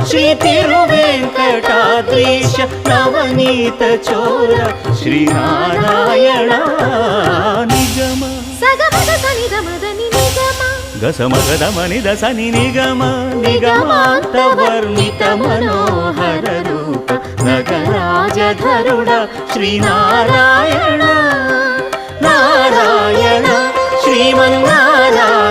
ಶ್ರೀ ತಿರುವೆಂಕಟಾದ್ರೀಶ ನವನೀತ ಚೋರ ಶ್ರೀನಾರಾಯಣ ನಿಗಮ ಸಗಮದ ಸನಿದ ಮದನಿ ನಿಗಮ ಗಸಮಗದ ಮನಿದ ಸನಿ ನಿಗಮ ನಿಗಮಾಂತ ವರ್ಣಿತ ಮನೋಹರ ರೂಪ ನಗರಾಜಧರುಡ ಶ್ರೀನಾರಾಯಣ ನಾರಾಯಣ ಶ್ರೀಮನ್ನಾರಾಯಣ